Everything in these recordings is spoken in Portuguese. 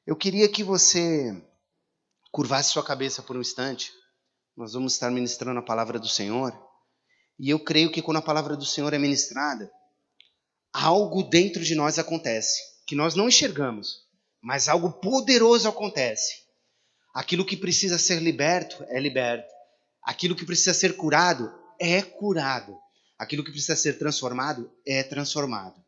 Eu queria que você curvasse sua cabeça por um instante. Nós vamos estar ministrando a palavra do Senhor. E eu creio que quando a palavra do Senhor é ministrada, algo dentro de nós acontece, que nós não enxergamos, mas algo poderoso acontece. Aquilo que precisa ser liberto, é liberto. Aquilo que precisa ser curado, é curado. Aquilo que precisa ser transformado, é transformado.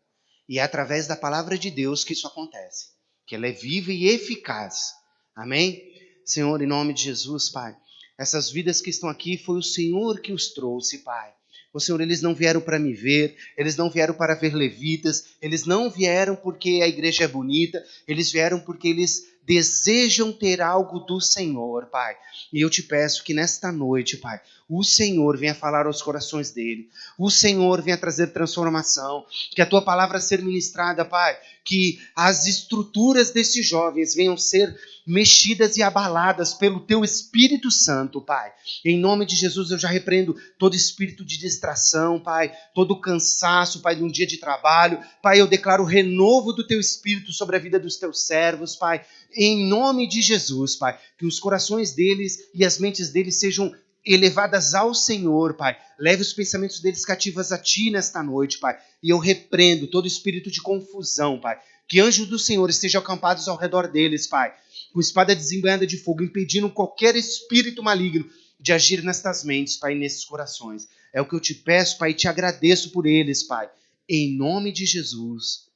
E é através da palavra de Deus que isso acontece. Que ela é viva e eficaz. Amém? Senhor, em nome de Jesus, Pai, essas vidas que estão aqui, foi o Senhor que os trouxe, Pai. O Senhor, eles não vieram para me ver, eles não vieram para ver levitas, eles não vieram porque a igreja é bonita, eles vieram porque eles desejam ter algo do Senhor, Pai. E eu te peço que nesta noite, Pai, o Senhor venha falar aos corações dele, o Senhor venha trazer transformação, que a tua palavra ser ministrada, Pai, que as estruturas desses jovens venham ser mexidas e abaladas pelo teu Espírito Santo, Pai. Em nome de Jesus eu já repreendo todo espírito de distração, Pai, todo cansaço, Pai, de um dia de trabalho. Pai, eu declaro o renovo do teu Espírito sobre a vida dos teus servos, Pai. Em nome de Jesus, Pai, que os corações deles e as mentes deles sejam elevadas ao Senhor, Pai. Leve os pensamentos deles cativos a Ti nesta noite, Pai. E eu repreendo todo espírito de confusão, Pai. Que anjos do Senhor estejam acampados ao redor deles, Pai, com espada desembanhada de fogo, impedindo qualquer espírito maligno de agir nestas mentes, Pai, nesses corações. É o que eu te peço, Pai, e te agradeço por eles, Pai. Em nome de Jesus.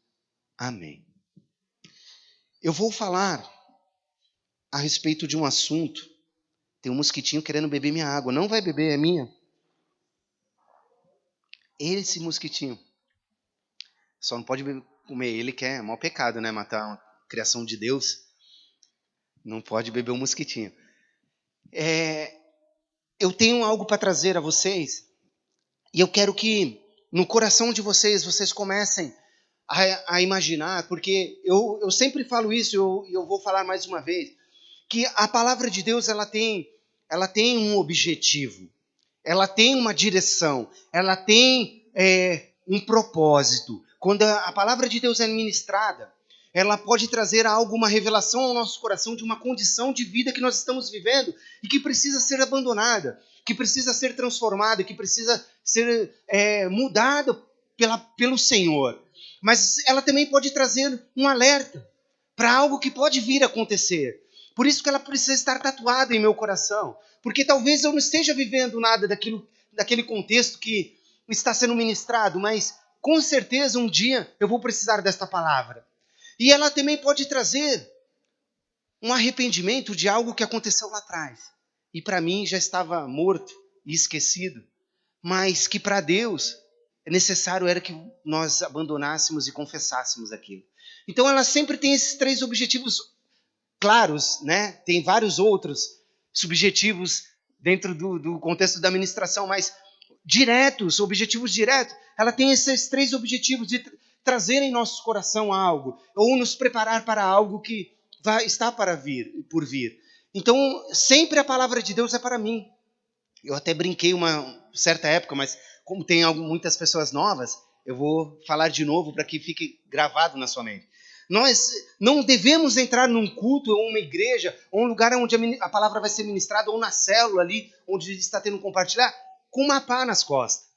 Amém. Eu vou falar a respeito de um assunto. Tem um mosquitinho querendo beber minha água. Não vai beber, é minha. Esse mosquitinho. Só não pode comer ele, que é mau pecado, né? Matar uma criação de Deus. Não pode beber um mosquitinho. Eu tenho algo para trazer a vocês. E eu quero que no coração de vocês comecem a imaginar. Porque eu sempre falo isso e eu vou falar mais uma vez. Que a palavra de Deus ela tem um objetivo. Ela tem uma direção. Ela tem um propósito. Quando a palavra de Deus é ministrada, ela pode trazer algo, uma revelação ao nosso coração de uma condição de vida que nós estamos vivendo e que precisa ser abandonada, que precisa ser transformada, que precisa ser mudada pelo Senhor. Mas ela também pode trazer um alerta para algo que pode vir a acontecer. Por isso que ela precisa estar tatuada em meu coração. Porque talvez eu não esteja vivendo nada daquele contexto que está sendo ministrado, mas com certeza um dia eu vou precisar desta palavra. E ela também pode trazer um arrependimento de algo que aconteceu lá atrás. E para mim já estava morto e esquecido. Mas que para Deus necessário era que nós abandonássemos e confessássemos aquilo. Então ela sempre tem esses três objetivos claros, né? Tem vários outros subjetivos dentro do contexto da ministração, mas diretos, objetivos diretos. Ela tem esses três objetivos de trazer em nosso coração algo, ou nos preparar para algo que está por vir. Então, sempre a palavra de Deus é para mim. Eu até brinquei uma certa época, mas como tem muitas pessoas novas, eu vou falar de novo para que fique gravado na sua mente. Nós não devemos entrar num culto ou uma igreja, ou um lugar onde a palavra vai ser ministrada, ou na célula ali, onde está tendo um compartilhar, com uma pá nas costas.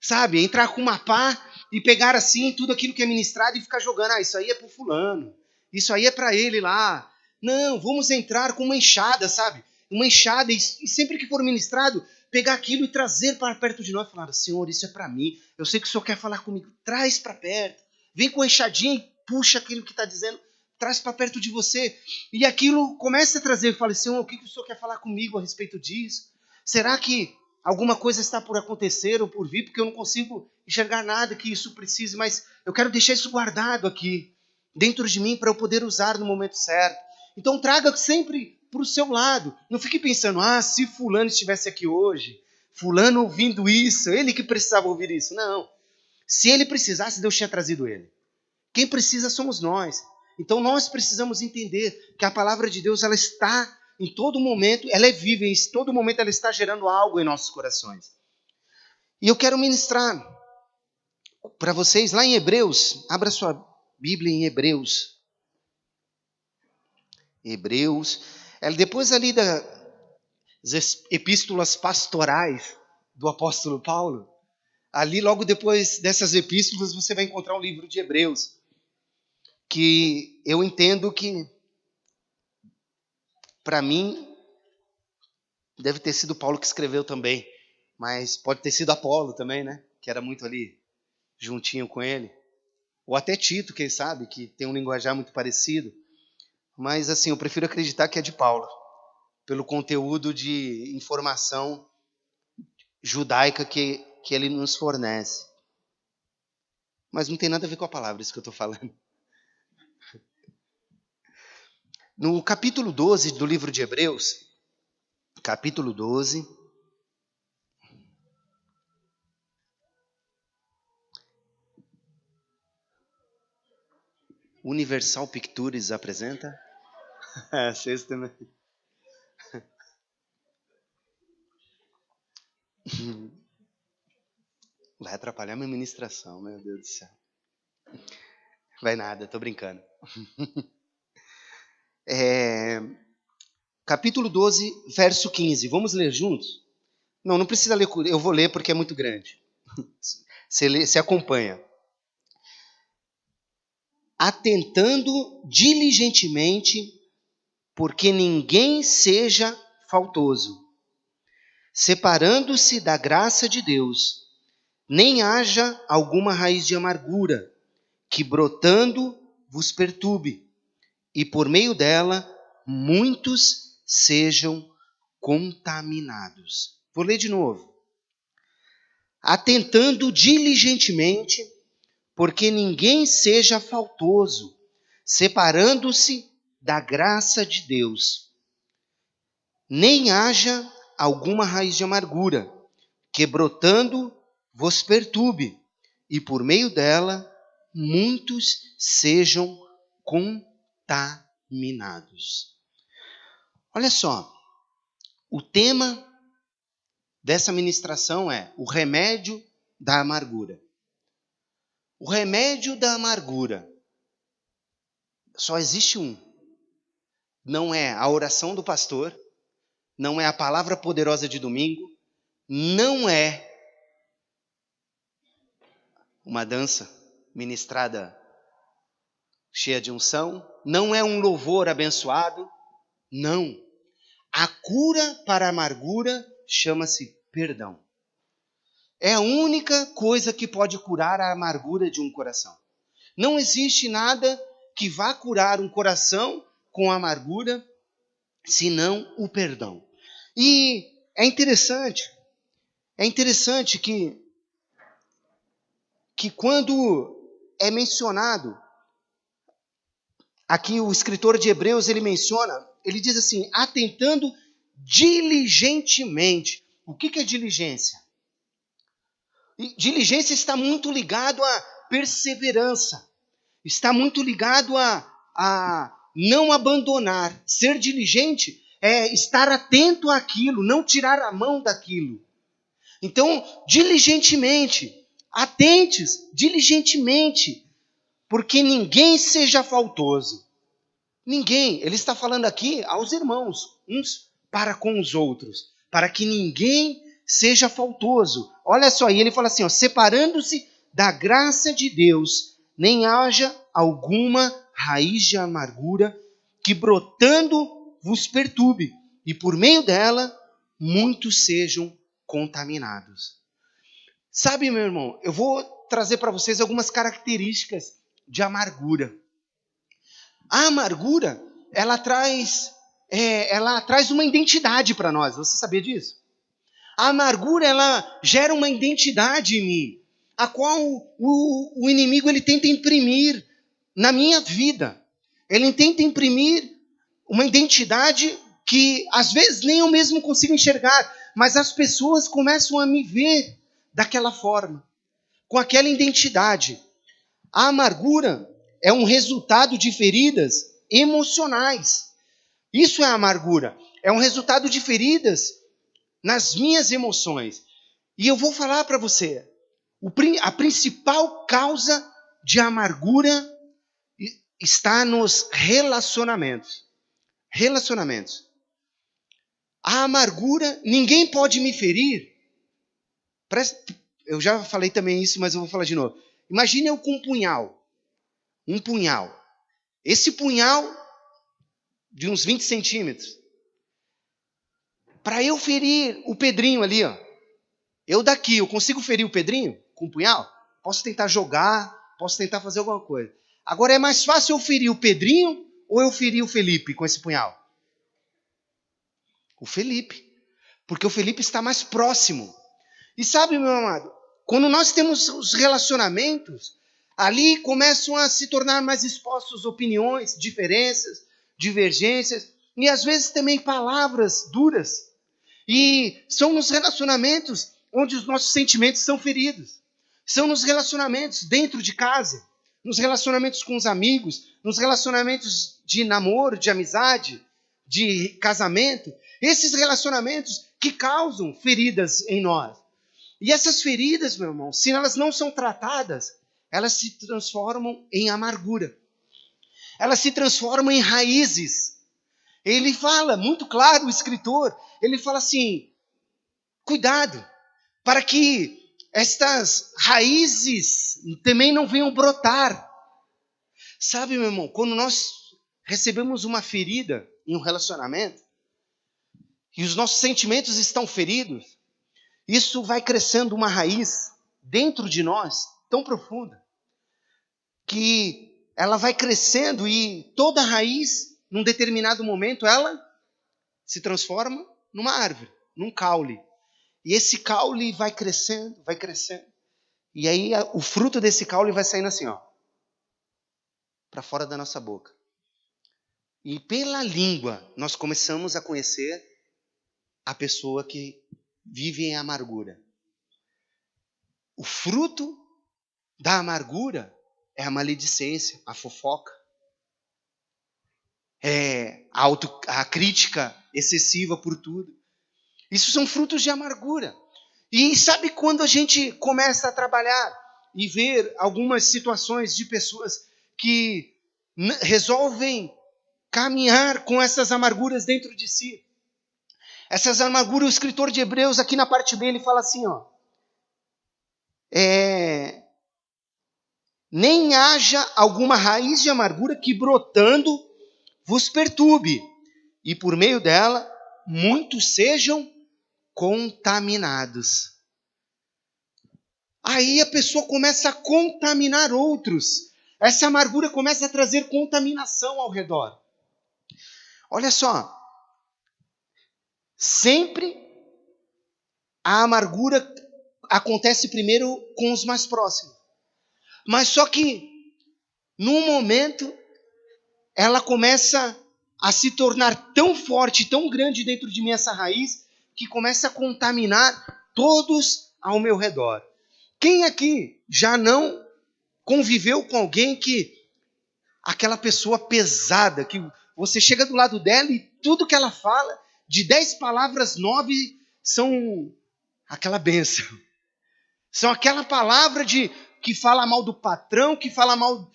Sabe? Entrar com uma pá e pegar assim tudo aquilo que é ministrado e ficar jogando. Ah, isso aí é para o fulano. Isso aí é para ele lá. Não, vamos entrar com uma enxada, sabe? Uma enxada e sempre que for ministrado, pegar aquilo e trazer para perto de nós e falar, Senhor, isso é para mim. Eu sei que o Senhor quer falar comigo. Traz para perto. Vem com a enxadinha e puxa aquilo que está dizendo, traz para perto de você. E aquilo começa a trazer, fala, Senhor, o que o Senhor quer falar comigo a respeito disso? Será que alguma coisa está por acontecer ou por vir, porque eu não consigo enxergar nada que isso precise, mas eu quero deixar isso guardado aqui, dentro de mim, para eu poder usar no momento certo. Então traga sempre para o seu lado. Não fique pensando, se fulano estivesse aqui hoje, fulano ouvindo isso, ele que precisava ouvir isso. Não. Se ele precisasse, Deus tinha trazido ele. Quem precisa somos nós. Então nós precisamos entender que a palavra de Deus ela está em todo momento, ela é viva, e em todo momento ela está gerando algo em nossos corações. E eu quero ministrar para vocês lá em Hebreus, abra sua Bíblia em Hebreus. Hebreus. Depois ali das epístolas pastorais do apóstolo Paulo, ali logo depois dessas epístolas você vai encontrar o livro de Hebreus, que eu entendo que, para mim, deve ter sido Paulo que escreveu também, mas pode ter sido Apolo também, né? Que era muito ali juntinho com ele. Ou até Tito, quem sabe, que tem um linguajar muito parecido. Mas assim, eu prefiro acreditar que é de Paulo, pelo conteúdo de informação judaica que ele nos fornece. Mas não tem nada a ver com a palavra, isso que eu estou falando. No capítulo 12 do livro de Hebreus, capítulo 12, Universal Pictures apresenta. Vocês também. Vai atrapalhar minha ministração, meu Deus do céu. Vai nada, tô brincando. Capítulo 12, verso 15. Vamos ler juntos? Não precisa ler, eu vou ler porque é muito grande. Você acompanha. Atentando diligentemente, porque ninguém seja faltoso, separando-se da graça de Deus, nem haja alguma raiz de amargura, que brotando vos perturbe, e por meio dela muitos sejam contaminados. Vou ler de novo. Atentando diligentemente, porque ninguém seja faltoso, separando-se da graça de Deus, nem haja alguma raiz de amargura, que brotando vos perturbe, e por meio dela muitos sejam contaminados. Olha só, o tema dessa ministração é o remédio da amargura. O remédio da amargura só existe um. Não é a oração do pastor, não é a palavra poderosa de domingo, não é uma dança ministrada cheia de unção, não é um louvor abençoado, não. A cura para a amargura chama-se perdão. É a única coisa que pode curar a amargura de um coração. Não existe nada que vá curar um coração com amargura, senão o perdão. E é interessante que quando é mencionado, aqui o escritor de Hebreus, ele diz assim, atentando diligentemente. O que é diligência? Diligência está muito ligado à perseverança, está muito ligado a não abandonar. Ser diligente é estar atento àquilo, não tirar a mão daquilo. Então, diligentemente, atentes, diligentemente, porque ninguém seja faltoso. Ninguém, ele está falando aqui aos irmãos, uns para com os outros, para que ninguém seja faltoso. Olha só, e ele fala assim, separando-se da graça de Deus, nem haja alguma raiz de amargura que brotando vos perturbe, e por meio dela muitos sejam contaminados. Sabe, meu irmão, eu vou trazer para vocês algumas características de amargura. A amargura, ela traz uma identidade para nós. Você sabia disso? A amargura, ela gera uma identidade em mim, a qual o inimigo ele tenta imprimir na minha vida. Ele tenta imprimir uma identidade que às vezes nem eu mesmo consigo enxergar, mas as pessoas começam a me ver daquela forma, com aquela identidade. A amargura é um resultado de feridas emocionais. Isso é a amargura. É um resultado de feridas nas minhas emoções. E eu vou falar para você, a principal causa de amargura está nos relacionamentos. Relacionamentos. A amargura, ninguém pode me ferir. Eu já falei também isso, mas eu vou falar de novo. Imagine eu com um punhal. Um punhal. Esse punhal de uns 20 centímetros. Para eu ferir o Pedrinho ali, ó. Eu consigo ferir o Pedrinho com um punhal? Posso tentar jogar, posso tentar fazer alguma coisa. Agora é mais fácil eu ferir o Pedrinho ou eu ferir o Felipe com esse punhal? O Felipe. Porque o Felipe está mais próximo. E sabe, meu amado, quando nós temos os relacionamentos, ali começam a se tornar mais expostos opiniões, diferenças, divergências, e às vezes também palavras duras. E são nos relacionamentos onde os nossos sentimentos são feridos. São nos relacionamentos dentro de casa, nos relacionamentos com os amigos, nos relacionamentos de namoro, de amizade, de casamento. Esses relacionamentos que causam feridas em nós. E essas feridas, meu irmão, se elas não são tratadas, elas se transformam em amargura. Elas se transformam em raízes. Ele fala, muito claro, o escritor, ele fala assim, cuidado, para que estas raízes também não venham brotar. Sabe, meu irmão, quando nós recebemos uma ferida em um relacionamento, e os nossos sentimentos estão feridos, isso vai crescendo uma raiz dentro de nós, tão profunda, que ela vai crescendo e toda raiz, num determinado momento, ela se transforma numa árvore, num caule. E esse caule vai crescendo, vai crescendo. E aí o fruto desse caule vai saindo assim, ó, para fora da nossa boca. E pela língua nós começamos a conhecer a pessoa que vive em amargura. O fruto da amargura é a maledicência, a fofoca, é a crítica excessiva por tudo. Isso são frutos de amargura. E sabe quando a gente começa a trabalhar e ver algumas situações de pessoas que resolvem caminhar com essas amarguras dentro de si? Essas amarguras, o escritor de Hebreus, aqui na parte B, ele fala assim, ó. Nem haja alguma raiz de amargura que brotando vos perturbe, e por meio dela muitos sejam contaminados. Aí a pessoa começa a contaminar outros. Essa amargura começa a trazer contaminação ao redor. Olha só. Sempre a amargura acontece primeiro com os mais próximos. Mas só que, num momento, ela começa a se tornar tão forte, tão grande dentro de mim essa raiz, que começa a contaminar todos ao meu redor. Quem aqui já não conviveu com alguém que, aquela pessoa pesada, que você chega do lado dela e tudo que ela fala, de 10 palavras, 9 são aquela bênção. São aquela palavra que fala mal do patrão, que fala mal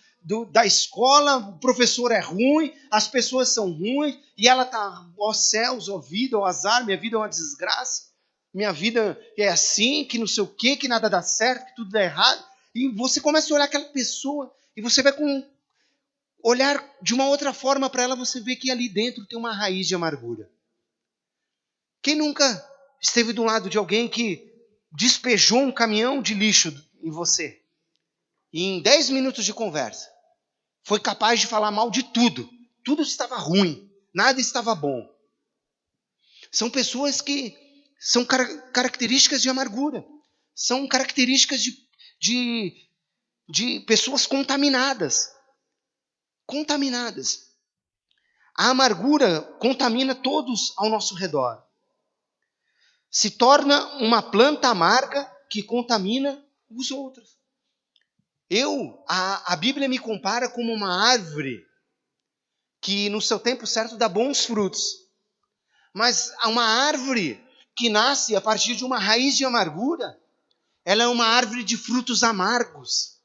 da escola, o professor é ruim, as pessoas são ruins, e ela está, ó céus, ó vida, ó azar, minha vida é uma desgraça, minha vida é assim, que não sei o quê, que nada dá certo, que tudo dá errado. E você começa a olhar aquela pessoa, e você vai com olhar de uma outra forma para ela, você vê que ali dentro tem uma raiz de amargura. Quem nunca esteve do lado de alguém que despejou um caminhão de lixo em você? E em 10 minutos de conversa, foi capaz de falar mal de tudo. Tudo estava ruim, nada estava bom. São pessoas que são características de amargura. São características de pessoas contaminadas. Contaminadas. A amargura contamina todos ao nosso redor. Se torna uma planta amarga que contamina os outros. A Bíblia me compara como uma árvore que no seu tempo certo dá bons frutos. Mas uma árvore que nasce a partir de uma raiz de amargura, ela é uma árvore de frutos amargos.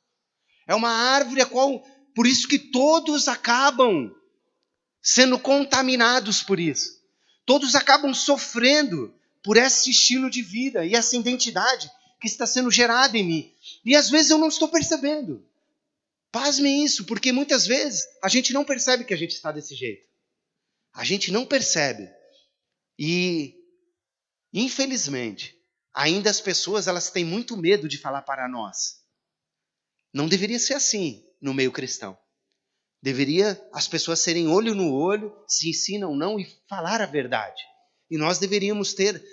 É uma árvore a qual, por isso que todos acabam sendo contaminados por isso. Todos acabam sofrendo por esse estilo de vida e essa identidade que está sendo gerada em mim. E às vezes eu não estou percebendo. Pasmem isso, porque muitas vezes a gente não percebe que a gente está desse jeito. A gente não percebe. E, infelizmente, ainda as pessoas elas têm muito medo de falar para nós. Não deveria ser assim no meio cristão. Deveria as pessoas serem olho no olho, se ensinam ou não, e falar a verdade. E nós deveríamos ter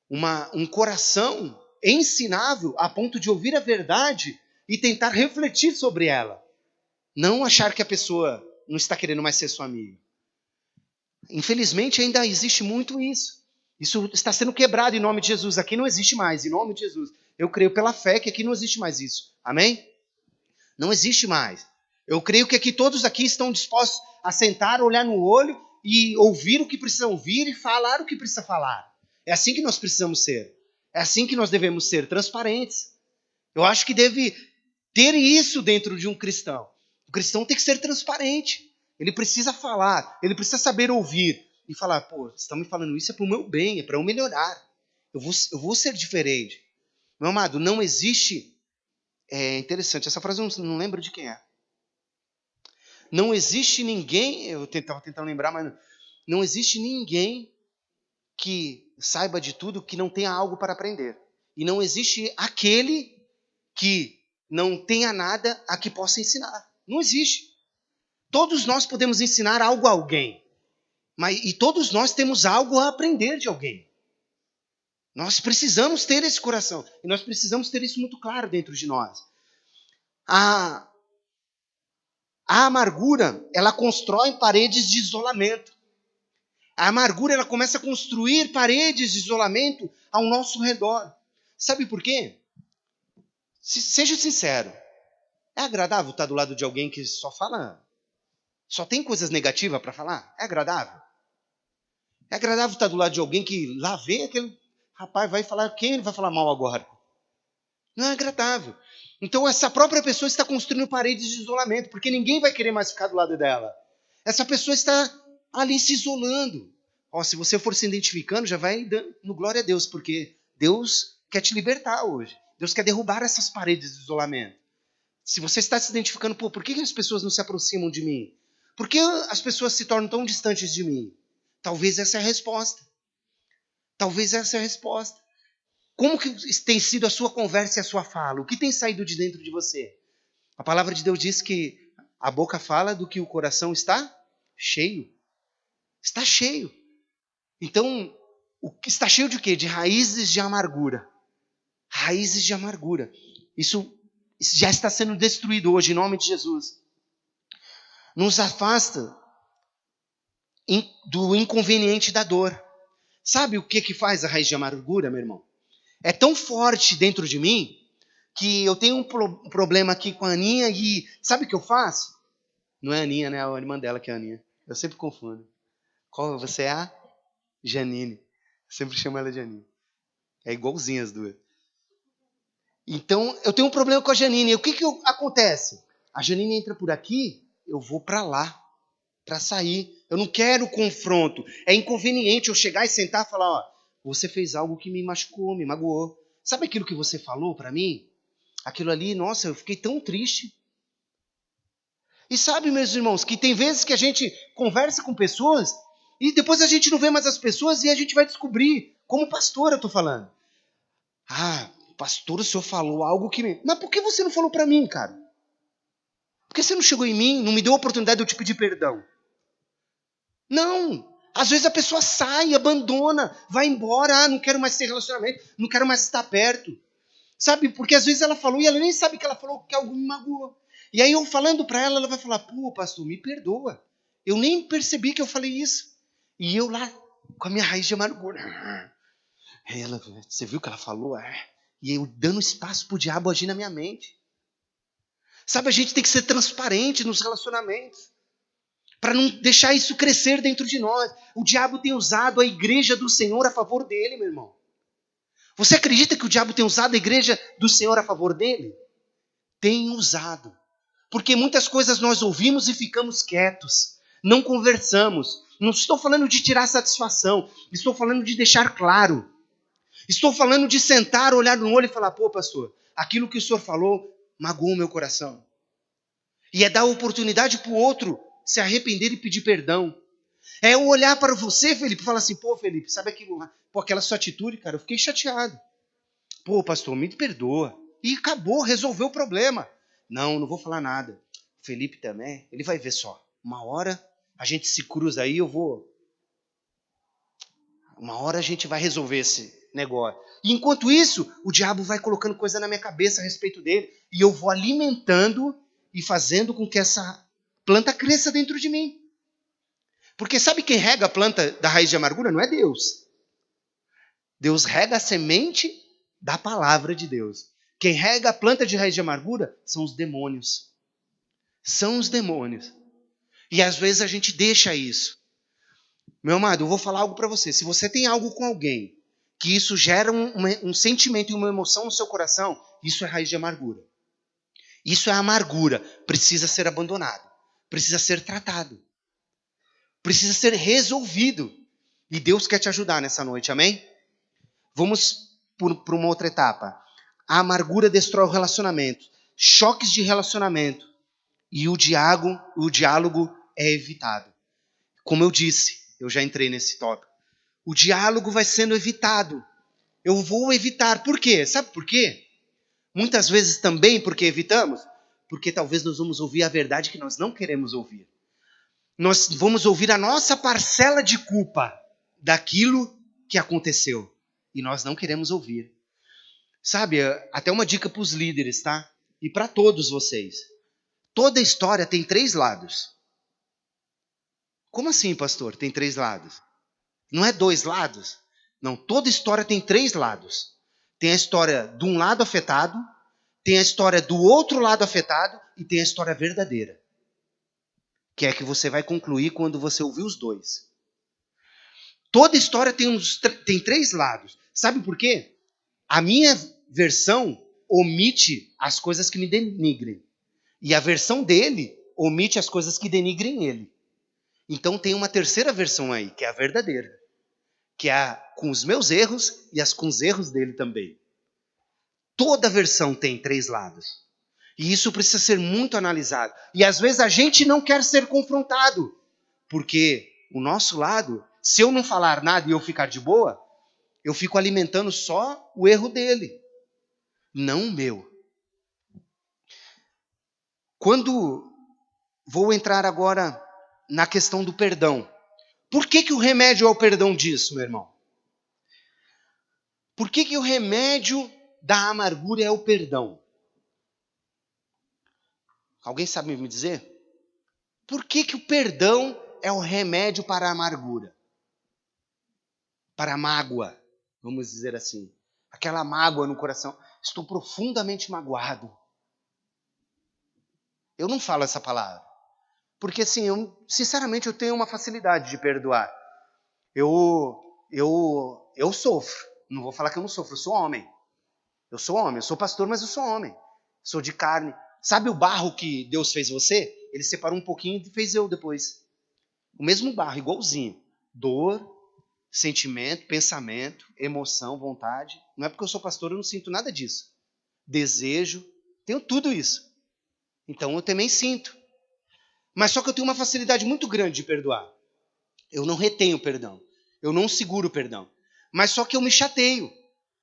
um coração ensinável a ponto de ouvir a verdade e tentar refletir sobre ela. Não achar que a pessoa não está querendo mais ser sua amiga. Infelizmente ainda existe muito isso. Isso está sendo quebrado em nome de Jesus. Aqui não existe mais, em nome de Jesus. Eu creio pela fé que aqui não existe mais isso. Amém? Não existe mais. Eu creio que aqui todos aqui estão dispostos a sentar, olhar no olho e ouvir o que precisam ouvir e falar o que precisa falar. É assim que nós precisamos ser. É assim que nós devemos ser, transparentes. Eu acho que deve ter isso dentro de um cristão. O cristão tem que ser transparente. Ele precisa falar, ele precisa saber ouvir e falar, pô, vocês estão me falando isso é para o meu bem, é para eu melhorar. Eu vou ser diferente. Meu amado, não existe... É interessante, essa frase eu não lembro de quem é. Não existe ninguém, eu estava tentando lembrar, mas não existe ninguém que saiba de tudo que não tenha algo para aprender. E não existe aquele que não tenha nada a que possa ensinar. Não existe. Todos nós podemos ensinar algo a alguém. E todos nós temos algo a aprender de alguém. Nós precisamos ter esse coração. E nós precisamos ter isso muito claro dentro de nós. A amargura, ela constrói paredes de isolamento. A amargura, ela começa a construir paredes de isolamento ao nosso redor. Sabe por quê? Seja sincero. É agradável estar do lado de alguém que só tem coisas negativas para falar? É agradável? É agradável estar do lado de alguém que lá vê aquele rapaz, vai falar, quem ele vai falar mal agora? Não é agradável. Então essa própria pessoa está construindo paredes de isolamento, porque ninguém vai querer mais ficar do lado dela. Essa pessoa está ali se isolando. Se você for se identificando, já vai dando glória a Deus, porque Deus quer te libertar hoje. Deus quer derrubar essas paredes de isolamento. Se você está se identificando, por que as pessoas não se aproximam de mim? Por que as pessoas se tornam tão distantes de mim? Talvez essa é a resposta. Talvez essa é a resposta. Como que tem sido a sua conversa e a sua fala? O que tem saído de dentro de você? A palavra de Deus diz que a boca fala do que o coração está cheio. Está cheio. Então, está cheio de quê? De raízes de amargura. Raízes de amargura. Isso já está sendo destruído hoje, em nome de Jesus. Nos afasta do inconveniente da dor. Sabe o que faz a raiz de amargura, meu irmão? É tão forte dentro de mim que eu tenho um problema aqui com a Aninha e sabe o que eu faço? Não é a Aninha, né? É a irmã dela que é a Aninha. Eu sempre confundo. Qual você é? A Janine. Eu sempre chamo ela de Aninha. É igualzinha as duas. Então, eu tenho um problema com a Janine. E o que acontece? A Janine entra por aqui, eu vou para lá, para sair. Eu não quero confronto. É inconveniente eu chegar e sentar e falar, você fez algo que me machucou, me magoou. Sabe aquilo que você falou para mim? Aquilo ali, nossa, eu fiquei tão triste. E sabe, meus irmãos, que tem vezes que a gente conversa com pessoas e depois a gente não vê mais as pessoas e a gente vai descobrir, como pastor eu estou falando. Pastor, o senhor falou algo que me... Mas por que você não falou para mim, cara? Por que você não chegou em mim, não me deu a oportunidade de eu te pedir perdão? Não. Às vezes a pessoa sai, abandona, vai embora, não quero mais ter relacionamento, não quero mais estar perto. Sabe, porque às vezes ela falou e ela nem sabe que ela falou que algo me magoou. E aí eu falando para ela, ela vai falar, pastor, me perdoa. Eu nem percebi que eu falei isso. E eu lá, com a minha raiz de amargura. Ela, você viu o que ela falou? E eu dando espaço para o diabo agir na minha mente. Sabe, a gente tem que ser transparente nos relacionamentos. Para não deixar isso crescer dentro de nós. O diabo tem usado a igreja do Senhor a favor dele, meu irmão. Você acredita que o diabo tem usado a igreja do Senhor a favor dele? Tem usado. Porque muitas coisas nós ouvimos e ficamos quietos. não conversamos. Não estou falando de tirar satisfação, estou falando de deixar claro. Estou falando de sentar, olhar no olho e falar, pô, pastor, aquilo que o senhor falou magoou o meu coração. E é dar oportunidade para o outro se arrepender e pedir perdão. É eu olhar para você, Felipe, e falar assim, pô, Felipe, sabe aquilo lá? Pô, aquela sua atitude, cara, eu fiquei chateado. Pô, pastor, me perdoa. E acabou, resolveu o problema. Não vou falar nada. O Felipe também, ele vai ver só. Uma hora a gente se cruza aí, uma hora a gente vai resolver esse negócio. E enquanto isso, o diabo vai colocando coisa na minha cabeça a respeito dele. E eu vou alimentando e fazendo com que essa planta cresça dentro de mim. Porque sabe quem rega a planta da raiz de amargura? Não é Deus. Deus rega a semente da palavra de Deus. Quem rega a planta de raiz de amargura são os demônios. São os demônios. E às vezes a gente deixa isso. Meu amado, eu vou falar algo para você. Se você tem algo com alguém, que isso gera um sentimento e uma emoção no seu coração, isso é raiz de amargura. Isso é amargura. Precisa ser abandonado. Precisa ser tratado. Precisa ser resolvido. E Deus quer te ajudar nessa noite, amém? Vamos para uma outra etapa. A amargura destrói o relacionamento. Choques de relacionamento. E o diálogo é evitado. Como eu disse, eu já entrei nesse tópico. O diálogo vai sendo evitado. Eu vou evitar. Por quê? Sabe por quê? Muitas vezes também porque evitamos. Porque talvez nós vamos ouvir a verdade que nós não queremos ouvir. Nós vamos ouvir a nossa parcela de culpa daquilo que aconteceu. E nós não queremos ouvir. Sabe, até uma dica para os líderes, tá? E para todos vocês. Toda história tem 3 lados. Como assim, pastor? Tem 3 lados? Não é 2 lados? Não, toda história tem 3 lados. Tem a história de um lado afetado, tem a história do outro lado afetado e tem a história verdadeira. Que é que você vai concluir quando você ouvir os 2. Toda história tem 3 lados. Sabe por quê? A minha versão omite as coisas que me denigrem. E a versão dele omite as coisas que denigrem ele. Então tem uma terceira versão aí, que é a verdadeira. Que é a com os meus erros e as com os erros dele também. Toda versão tem 3 lados. E isso precisa ser muito analisado. E às vezes a gente não quer ser confrontado. Porque o nosso lado, se eu não falar nada e eu ficar de boa, eu fico alimentando só o erro dele. Não o meu. Quando vou entrar agora na questão do perdão. Por que o remédio é o perdão disso, meu irmão? Por que o remédio da amargura é o perdão? Alguém sabe me dizer? Por que o perdão é o remédio para a amargura? Para a mágoa, vamos dizer assim. Aquela mágoa no coração. Estou profundamente magoado. Eu não falo essa palavra. Porque assim, sinceramente eu tenho uma facilidade de perdoar. Eu sofro. Não vou falar que eu não sofro, eu sou homem. Eu sou pastor, mas eu sou homem. Sou de carne. Sabe o barro que Deus fez você? Ele separou um pouquinho e fez eu depois. O mesmo barro, igualzinho. Dor, sentimento, pensamento, emoção, vontade. Não é porque eu sou pastor, eu não sinto nada disso. Desejo, tenho tudo isso. Então eu também sinto. Mas só que eu tenho uma facilidade muito grande de perdoar. Eu não retenho perdão. Eu não seguro perdão. Mas só que eu me chateio.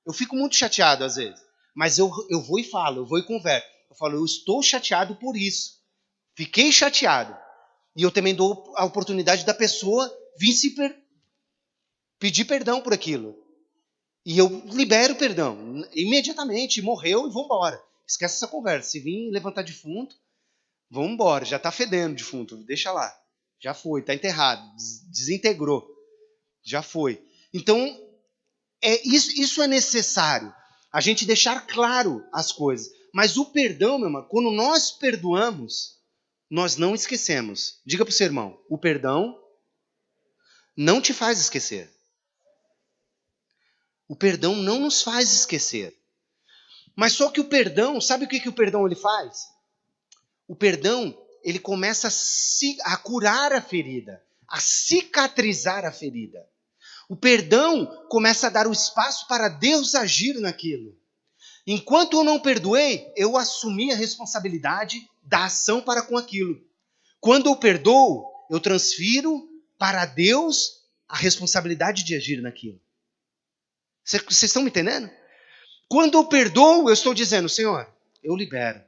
Eu fico muito chateado às vezes. Mas eu vou e falo, eu vou e converso. Eu falo, eu estou chateado por isso. Fiquei chateado. E eu também dou a oportunidade da pessoa vir pedir perdão por aquilo. E eu libero o perdão. Imediatamente, morreu e vou embora. Esquece essa conversa. Se vir levantar defunto, vamos embora. Já está fedendo defunto, deixa lá. Já foi, está enterrado, desintegrou. Já foi. Então, isso é necessário. A gente deixar claro as coisas. Mas o perdão, meu irmão, quando nós perdoamos, nós não esquecemos. Diga para o seu irmão, o perdão não te faz esquecer. O perdão não nos faz esquecer. Mas só que o perdão, sabe o que o perdão ele faz? O perdão, ele começa a curar a ferida, a cicatrizar a ferida. O perdão começa a dar o espaço para Deus agir naquilo. Enquanto eu não perdoei, eu assumi a responsabilidade da ação para com aquilo. Quando eu perdoo, eu transfiro para Deus a responsabilidade de agir naquilo. Vocês estão me entendendo? Quando eu perdoo, eu estou dizendo, Senhor, eu libero.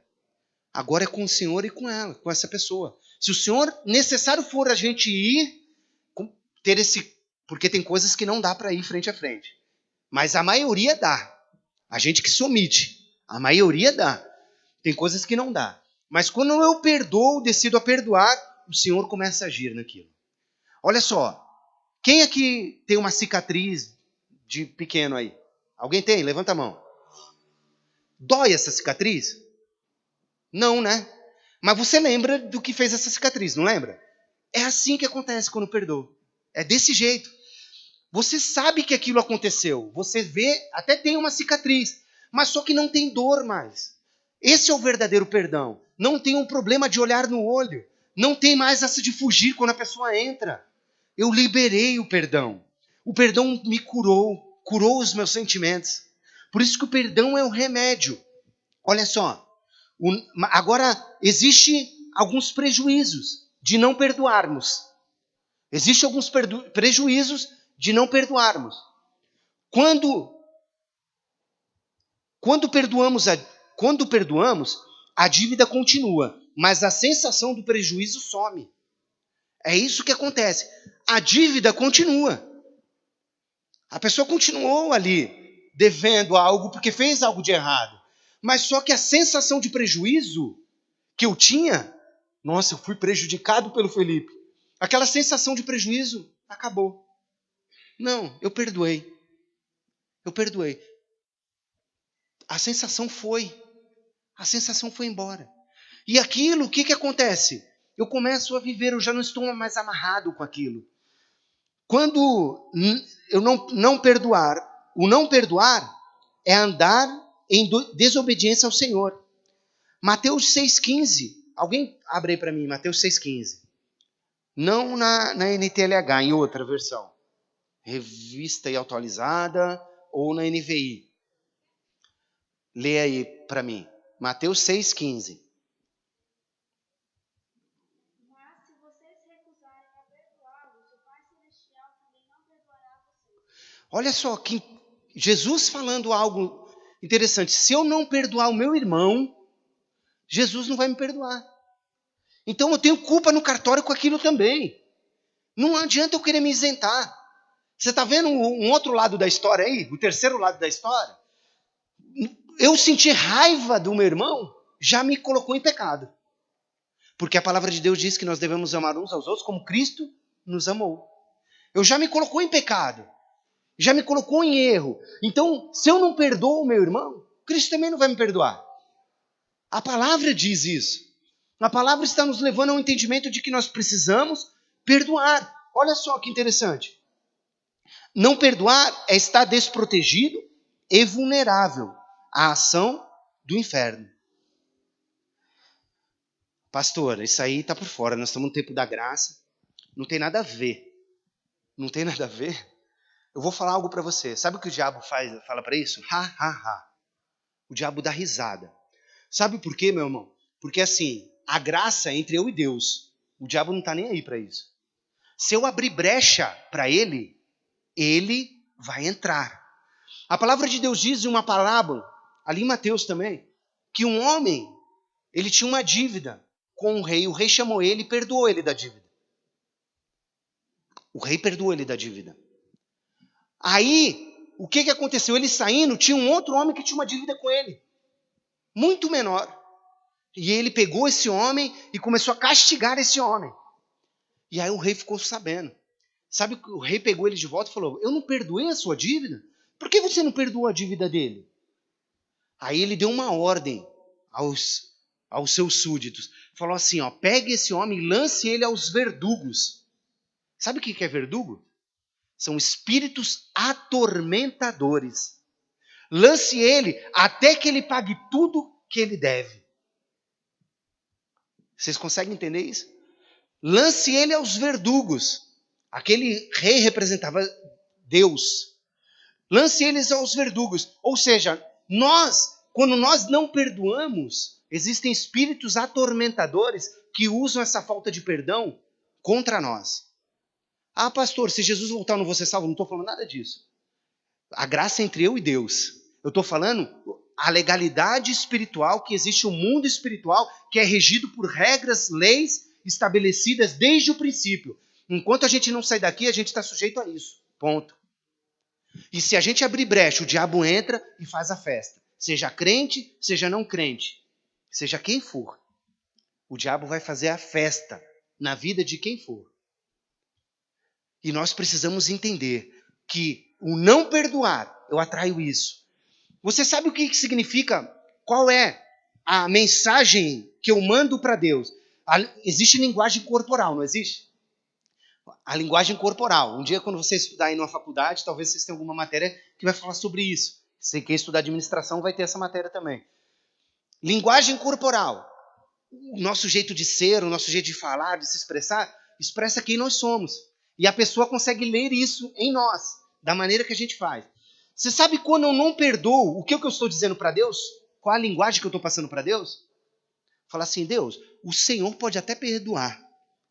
Agora é com o Senhor e com ela, com essa pessoa. Se o Senhor necessário for a gente ir, ter esse... Porque tem coisas que não dá para ir frente a frente. Mas a maioria dá. A gente que se omite. A maioria dá. Tem coisas que não dá. Mas quando eu perdoo, decido a perdoar, o Senhor começa a agir naquilo. Olha só. Quem aqui tem uma cicatriz de pequeno aí? Alguém tem? Levanta a mão. Dói essa cicatriz? Não, né? Mas você lembra do que fez essa cicatriz, não lembra? É assim que acontece quando eu perdoo. É desse jeito. Você sabe que aquilo aconteceu. Você vê, até tem uma cicatriz. Mas só que não tem dor mais. Esse é o verdadeiro perdão. Não tem um problema de olhar no olho. Não tem mais essa de fugir quando a pessoa entra. Eu liberei o perdão. O perdão me curou. Curou os meus sentimentos. Por isso que o perdão é um remédio. Olha só. Agora, existem alguns prejuízos de não perdoarmos. Existem alguns prejuízos de não perdoarmos. Quando perdoamos, a dívida continua, mas a sensação do prejuízo some. É isso que acontece. A dívida continua. A pessoa continuou ali, devendo algo porque fez algo de errado. Mas só que a sensação de prejuízo que eu tinha, nossa, eu fui prejudicado pelo Felipe. Aquela sensação de prejuízo acabou. Não, eu perdoei. Eu perdoei. A sensação foi. A sensação foi embora. E aquilo, o que acontece? Eu começo a viver, eu já não estou mais amarrado com aquilo. Quando eu não perdoar, o não perdoar é andar em desobediência ao Senhor. Mateus 6,15. Alguém abre aí para mim, Mateus 6,15. Não na NTLH, em outra versão. Revista e atualizada ou na NVI. Lê aí para mim. Mateus 6,15. Mas se vocês recusarem a perdoá-los, o Pai Celestial também não perdoará vocês. Olha só, que Jesus falando algo interessante. Se eu não perdoar o meu irmão, Jesus não vai me perdoar. Então eu tenho culpa no cartório com aquilo também. Não adianta eu querer me isentar. Você está vendo um outro lado da história aí? O terceiro lado da história? Eu sentir raiva do meu irmão já me colocou em pecado. Porque a palavra de Deus diz que nós devemos amar uns aos outros como Cristo nos amou. Eu já me colocou em pecado. Já me colocou em erro. Então, se eu não perdoo o meu irmão, Cristo também não vai me perdoar. A palavra diz isso. A palavra está nos levando ao entendimento de que nós precisamos perdoar. Olha só que interessante. Não perdoar é estar desprotegido e vulnerável à ação do inferno. Pastor, isso aí está por fora. Nós estamos no tempo da graça. Não tem nada a ver. Não tem nada a ver. Eu vou falar algo para você. Sabe o que o diabo fala para isso? Ha, ha, ha. O diabo dá risada. Sabe por quê, meu irmão? Porque assim, a graça é entre eu e Deus. O diabo não está nem aí para isso. Se eu abrir brecha para ele, ele vai entrar. A palavra de Deus diz em uma parábola, ali em Mateus também, que um homem, ele tinha uma dívida com o rei chamou ele e perdoou ele da dívida. O rei perdoou ele da dívida. Aí, o que aconteceu? Ele saindo, tinha um outro homem que tinha uma dívida com ele, muito menor. E ele pegou esse homem e começou a castigar esse homem. E aí o rei ficou sabendo. Sabe, o rei pegou ele de volta e falou, eu não perdoei a sua dívida? Por que você não perdoou a dívida dele? Aí ele deu uma ordem aos seus súditos. Falou assim, ó, pegue esse homem e lance ele aos verdugos. Sabe o que é verdugo? São espíritos atormentadores. Lance ele até que ele pague tudo que ele deve. Vocês conseguem entender isso? Lance ele aos verdugos. Aquele rei representava Deus. Lance eles aos verdugos. Ou seja, quando nós não perdoamos, existem espíritos atormentadores que usam essa falta de perdão contra nós. Ah, pastor, se Jesus voltar eu não vou ser salvo. Não estou falando nada disso. A graça é entre eu e Deus. Eu estou falando a legalidade espiritual, que existe um mundo espiritual que é regido por regras, leis estabelecidas desde o princípio. Enquanto a gente não sair daqui, a gente está sujeito a isso. Ponto. E se a gente abrir brecha, o diabo entra e faz a festa. Seja crente, seja não crente, seja quem for. O diabo vai fazer a festa na vida de quem for. E nós precisamos entender que o não perdoar, eu atraio isso. Você sabe o que significa? Qual é a mensagem que eu mando para Deus? Existe linguagem corporal, não existe? A linguagem corporal. Um dia, quando você estudar aí numa faculdade, talvez vocês tenham alguma matéria que vai falar sobre isso. Se quem estudar administração vai ter essa matéria também. Linguagem corporal. O nosso jeito de ser, o nosso jeito de falar, de se expressar, expressa quem nós somos. E a pessoa consegue ler isso em nós, da maneira que a gente faz. Você sabe quando eu não perdoo, o que eu estou dizendo para Deus? Qual a linguagem que eu estou passando para Deus? Falar assim, Deus, o Senhor pode até perdoar,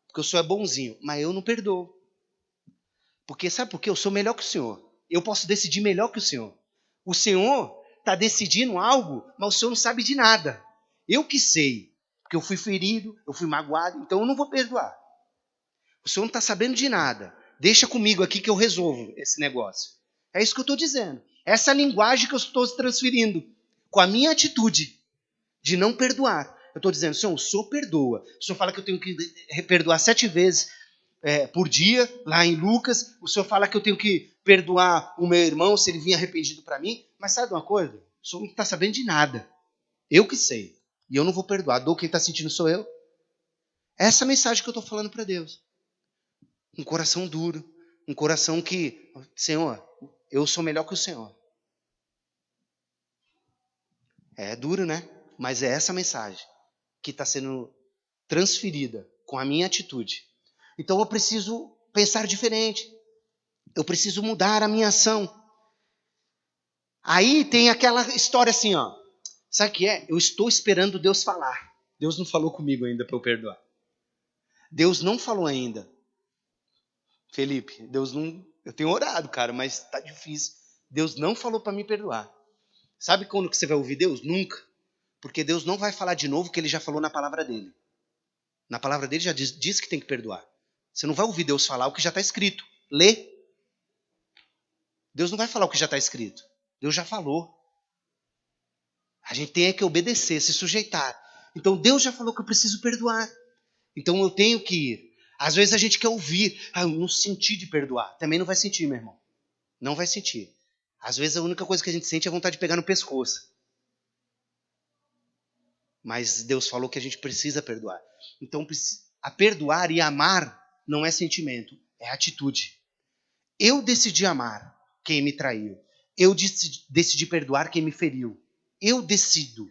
porque o Senhor é bonzinho, mas eu não perdoo. Porque sabe por quê? Eu sou melhor que o Senhor. Eu posso decidir melhor que o Senhor. O Senhor está decidindo algo, mas o Senhor não sabe de nada. Eu que sei, porque eu fui ferido, eu fui magoado, então eu não vou perdoar. O Senhor não está sabendo de nada. Deixa comigo aqui que eu resolvo esse negócio. É isso que eu estou dizendo. Essa linguagem que eu estou transferindo com a minha atitude de não perdoar. Eu estou dizendo, Senhor, o Senhor perdoa. O Senhor fala que eu tenho que perdoar 7 vezes por dia, lá em Lucas. O Senhor fala que eu tenho que perdoar o meu irmão se ele vir arrependido para mim. Mas sabe uma coisa? O Senhor não está sabendo de nada. Eu que sei. E eu não vou perdoar. Dou quem está sentindo sou eu. Essa é a mensagem que eu estou falando para Deus. Um coração duro. Um coração que, Senhor, eu sou melhor que o Senhor. É duro, né? Mas é essa mensagem que está sendo transferida com a minha atitude. Então eu preciso pensar diferente. Eu preciso mudar a minha ação. Aí tem aquela história assim, ó. Sabe o que é? Eu estou esperando Deus falar. Deus não falou comigo ainda para eu perdoar. Deus não falou ainda. Felipe, Deus não... Eu tenho orado, cara, mas está difícil. Deus não falou para me perdoar. Sabe quando que você vai ouvir Deus? Nunca. Porque Deus não vai falar de novo o que ele já falou na palavra dele. Na palavra dele já diz que tem que perdoar. Você não vai ouvir Deus falar o que já está escrito. Lê. Deus não vai falar o que já está escrito. Deus já falou. A gente tem que obedecer, se sujeitar. Então Deus já falou que eu preciso perdoar. Então eu tenho que ir. Às vezes a gente quer ouvir. Eu não senti de perdoar. Também não vai sentir, meu irmão. Não vai sentir. Às vezes a única coisa que a gente sente é a vontade de pegar no pescoço. Mas Deus falou que a gente precisa perdoar. Então, a perdoar e amar não é sentimento, é atitude. Eu decidi amar quem me traiu. Eu decidi perdoar quem me feriu. Eu decido.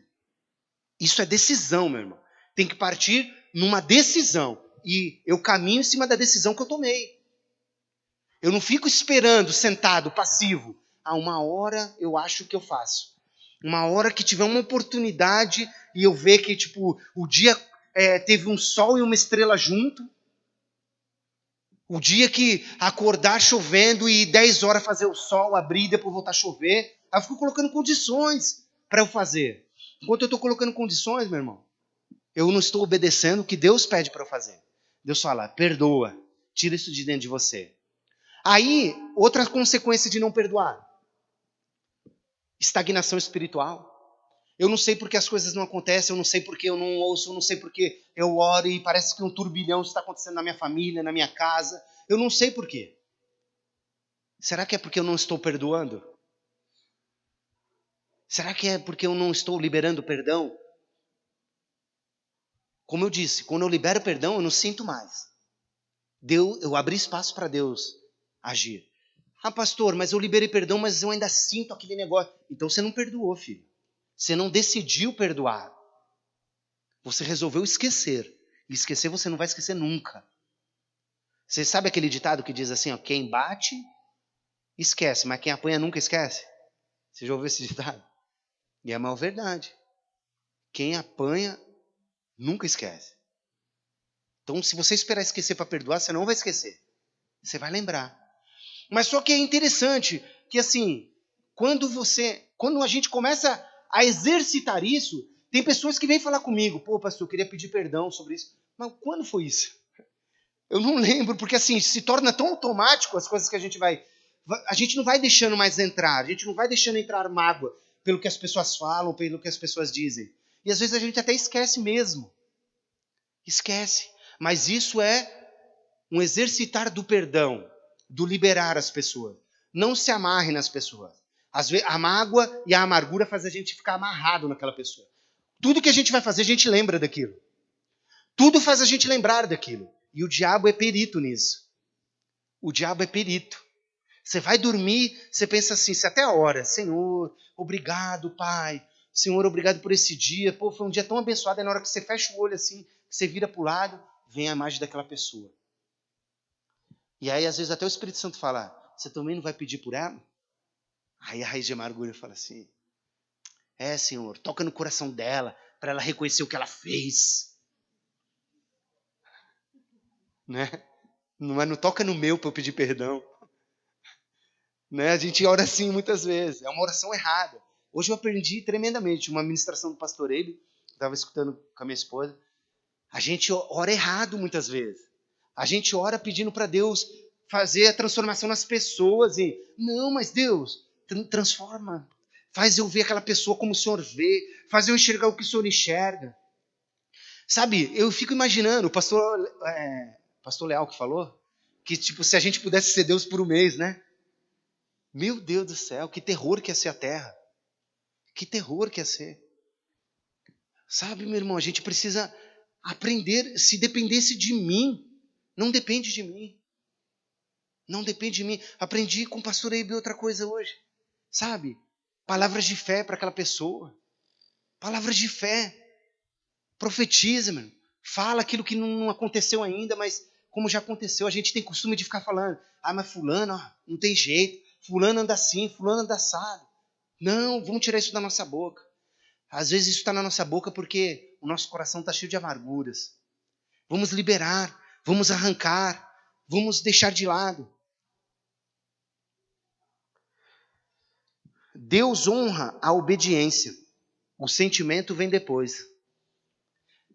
Isso é decisão, meu irmão. Tem que partir numa decisão. E eu caminho em cima da decisão que eu tomei. Eu não fico esperando, sentado, passivo. A uma hora eu acho que eu faço. Uma hora que tiver uma oportunidade e eu ver que tipo, o dia teve um sol e uma estrela junto. O dia que acordar chovendo e 10 horas fazer o sol, abrir e depois voltar a chover. Aí eu fico colocando condições para eu fazer. Enquanto eu estou colocando condições, meu irmão, eu não estou obedecendo o que Deus pede para eu fazer. Deus fala, perdoa, tira isso de dentro de você. Aí, outra consequência de não perdoar. Estagnação espiritual. Eu não sei porque as coisas não acontecem, eu não sei porque eu não ouço, eu não sei porque eu oro e parece que um turbilhão está acontecendo na minha família, na minha casa. Eu não sei por quê. Será que é porque eu não estou perdoando? Será que é porque eu não estou liberando perdão? Como eu disse, quando eu libero perdão, eu não sinto mais. Eu abri espaço para Deus agir. Ah, pastor, mas eu liberei perdão, mas eu ainda sinto aquele negócio. Então você não perdoou, filho. Você não decidiu perdoar. Você resolveu esquecer. E esquecer você não vai esquecer nunca. Você sabe aquele ditado que diz assim, ó, quem bate, esquece, mas quem apanha nunca esquece? Você já ouviu esse ditado? E é a maior verdade. Quem apanha nunca esquece. Então, se você esperar esquecer para perdoar, você não vai esquecer. Você vai lembrar. Mas só que é interessante que, assim, quando a gente começa a exercitar isso, tem pessoas que vêm falar comigo, pô, pastor, eu queria pedir perdão sobre isso. Mas quando foi isso? Eu não lembro, porque assim, se torna tão automático as coisas que a gente não vai deixando mais entrar, a gente não vai deixando entrar mágoa pelo que as pessoas falam, pelo que as pessoas dizem. E às vezes a gente até esquece mesmo. Esquece. Mas isso é um exercitar do perdão, do liberar as pessoas. Não se amarre nas pessoas. Às vezes, a mágoa e a amargura faz a gente ficar amarrado naquela pessoa. Tudo que a gente vai fazer, a gente lembra daquilo. Tudo faz a gente lembrar daquilo. E o diabo é perito nisso. O diabo é perito. Você vai dormir, você pensa assim, você até ora, Senhor, obrigado, Pai. Senhor, obrigado por esse dia. Pô, foi um dia tão abençoado. Aí na hora que você fecha o olho assim, você vira para o lado, vem a imagem daquela pessoa. E aí, às vezes, até o Espírito Santo fala, você também não vai pedir por ela? Aí a raiz de amargura fala assim, Senhor, toca no coração dela, para ela reconhecer o que ela fez. Né? Mas não toca no meu para eu pedir perdão. Né? A gente ora assim muitas vezes. É uma oração errada. Hoje eu aprendi tremendamente. Uma ministração do pastor Eibe, estava escutando com a minha esposa. A gente ora errado muitas vezes. A gente ora pedindo para Deus fazer a transformação nas pessoas. E não, mas Deus, transforma. Faz eu ver aquela pessoa como o Senhor vê. Faz eu enxergar o que o Senhor enxerga. Sabe, eu fico imaginando, o pastor Leal que falou, que tipo, se a gente pudesse ser Deus por um mês, né? Meu Deus do céu, que terror que ia ser a terra. Que terror que ia ser. Sabe, meu irmão, a gente precisa aprender, se dependesse de mim, não depende de mim. Não depende de mim. Aprendi com o pastor Eibe outra coisa hoje. Sabe? Palavras de fé para aquela pessoa. Palavras de fé. Profetiza, mano. Fala aquilo que não aconteceu ainda, mas como já aconteceu, a gente tem costume de ficar falando. Ah, mas fulano, ó, não tem jeito. Fulano anda assim, fulano anda assado. Não, vamos tirar isso da nossa boca. Às vezes isso está na nossa boca porque o nosso coração está cheio de amarguras. Vamos liberar, vamos arrancar, vamos deixar de lado. Deus honra a obediência. O sentimento vem depois.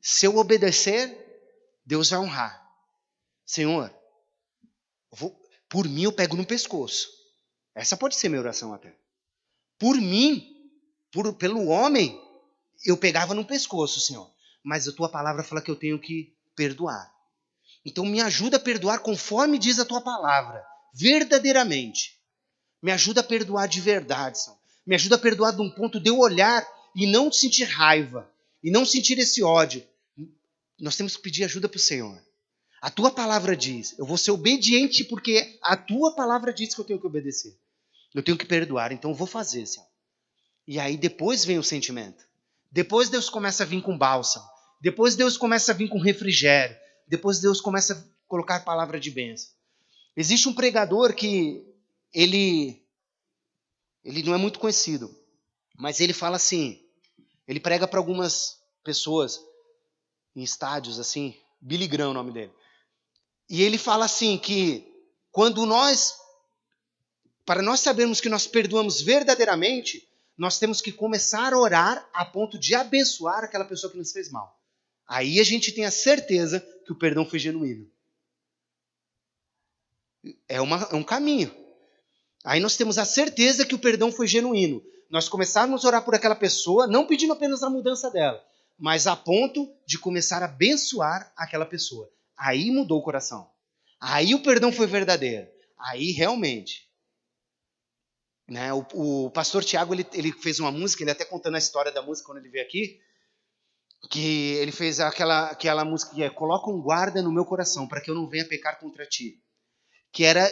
Se eu obedecer, Deus vai honrar. Senhor, por mim eu pego no pescoço. Essa pode ser minha oração até. Por mim, pelo homem, eu pegava no pescoço, Senhor. Mas a tua palavra fala que eu tenho que perdoar. Então me ajuda a perdoar conforme diz a tua palavra. Verdadeiramente. Me ajuda a perdoar de verdade, Senhor. Me ajuda a perdoar de um ponto de eu olhar e não sentir raiva. E não sentir esse ódio. Nós temos que pedir ajuda para o Senhor. A tua palavra diz, eu vou ser obediente porque a tua palavra diz que eu tenho que obedecer. Eu tenho que perdoar, então eu vou fazer, Senhor. E aí depois vem o sentimento. Depois Deus começa a vir com bálsamo. Depois Deus começa a vir com refrigério. Depois Deus começa a colocar palavra de bênção. Existe um pregador que ele não é muito conhecido, mas ele fala assim, ele prega para algumas pessoas em estádios assim, Billy Graham é o nome dele. E ele fala assim que para nós sabermos que nós perdoamos verdadeiramente, nós temos que começar a orar a ponto de abençoar aquela pessoa que nos fez mal. Aí a gente tem a certeza que o perdão foi genuíno. É um caminho. Aí nós temos a certeza que o perdão foi genuíno. Nós começarmos a orar por aquela pessoa, não pedindo apenas a mudança dela, mas a ponto de começar a abençoar aquela pessoa. Aí mudou o coração. Aí o perdão foi verdadeiro. Aí realmente. Né, o pastor Tiago ele fez uma música, ele até contando a história da música quando ele veio aqui, que ele fez aquela música que é Coloca um guarda no meu coração para que eu não venha pecar contra ti. Que era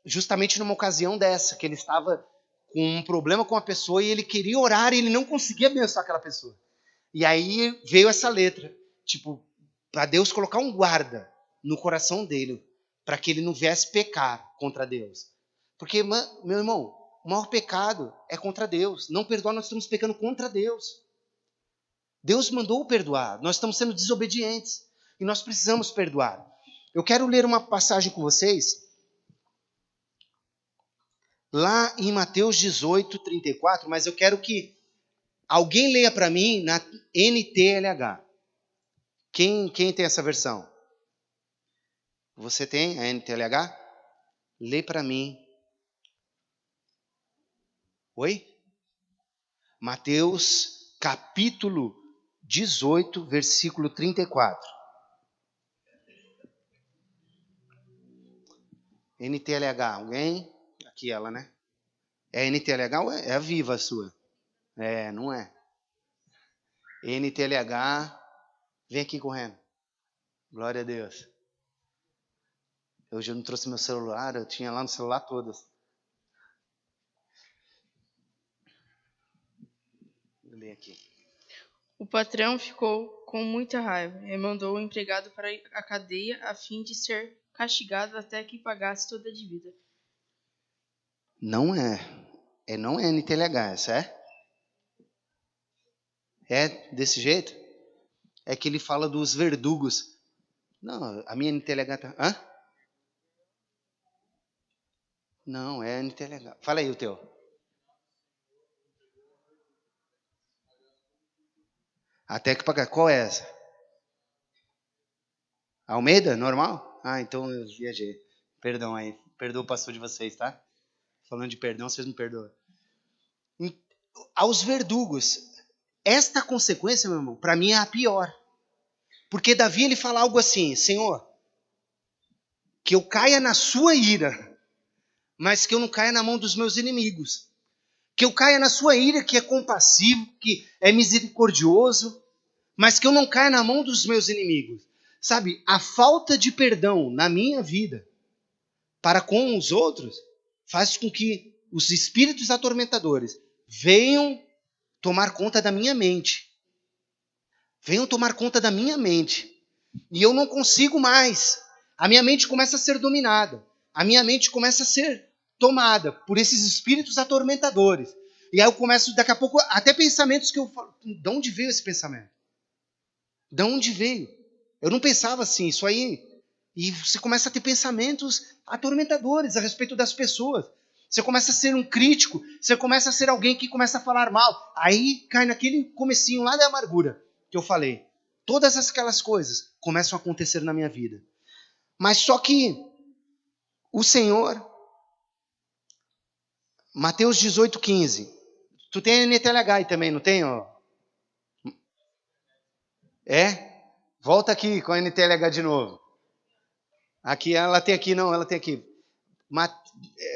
justamente numa ocasião dessa, que ele estava com um problema com a pessoa e ele queria orar e ele não conseguia abençoar aquela pessoa. E aí veio essa letra, tipo, para Deus colocar um guarda no coração dele, para que ele não viesse pecar contra Deus. Porque, meu irmão, o maior pecado é contra Deus. Não perdoar, nós estamos pecando contra Deus. Deus mandou perdoar, nós estamos sendo desobedientes e nós precisamos perdoar. Eu quero ler uma passagem com vocês, lá em Mateus 18, 34, mas eu quero que alguém leia para mim na NTLH. Quem tem essa versão? Você tem a NTLH? Lê para mim. Oi? Mateus capítulo 18, versículo 34. NTLH, alguém? Aqui ela, né? É NTLH ou é a Viva a sua? É, não é. NTLH, vem aqui correndo. Glória a Deus. Hoje eu não trouxe meu celular, eu tinha lá no celular todas. Vou ler aqui. O patrão ficou com muita raiva e mandou o empregado para a cadeia a fim de ser castigado até que pagasse toda a dívida. Não é. Não é NTLH, essa é? É desse jeito? É que ele fala dos verdugos. Não, a minha NTLH tá... Hã? Não, é NTLH. Fala aí o teu. Até que pagar. Qual é essa? Almeida? Normal? Ah, então eu viajei. Perdão aí. Perdoa o pastor de vocês, tá? Falando de perdão, vocês me perdoam. Aos verdugos. Esta consequência, meu irmão, para mim é a pior. Porque Davi, ele fala algo assim: Senhor, que eu caia na sua ira, mas que eu não caia na mão dos meus inimigos. Que eu caia na sua ira, que é compassivo, que é misericordioso, mas que eu não caia na mão dos meus inimigos. Sabe, a falta de perdão na minha vida para com os outros faz com que os espíritos atormentadores venham tomar conta da minha mente. Venham tomar conta da minha mente. E eu não consigo mais. A minha mente começa a ser dominada. A minha mente começa a ser tomada por esses espíritos atormentadores. E aí eu começo, daqui a pouco, até pensamentos que eu falo, de onde veio esse pensamento? De onde veio? Eu não pensava assim, isso aí. E você começa a ter pensamentos atormentadores a respeito das pessoas. Você começa a ser um crítico, você começa a ser alguém que começa a falar mal. Aí cai naquele comecinho lá da amargura que eu falei. Todas aquelas coisas começam a acontecer na minha vida. Mas só que o Senhor, Mateus 18, 15. Tu tem a NTLH aí também, não tem? Ó? É? Volta aqui com a NTLH de novo. Aqui, ela tem aqui, não, ela tem aqui.